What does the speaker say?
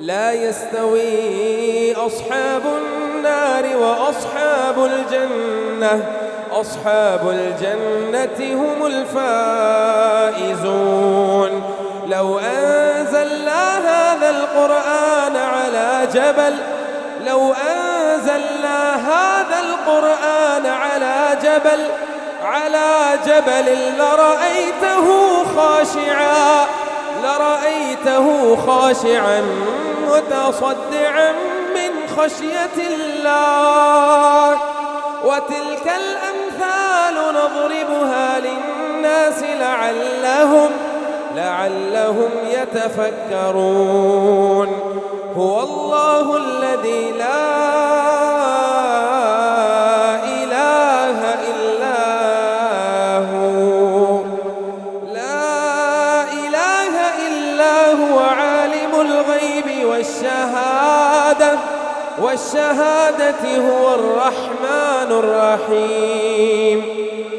لا يستوي أصحاب النار وأصحاب الجنة، أصحاب الجنة هم الفائزون. لو أنزلنا هذا القرآن على جبل، لو أنزلنا هذا القرآن على جبل لرأيته خاشعا متصدعا من خشية الله. وتلك الأمثال نضربها للناس لعلهم يتفكرون. هو الله الذي لا إله إلا هو، لا إله إلا هو عالم الغيب والشهادة هو الرحمن الرحيم.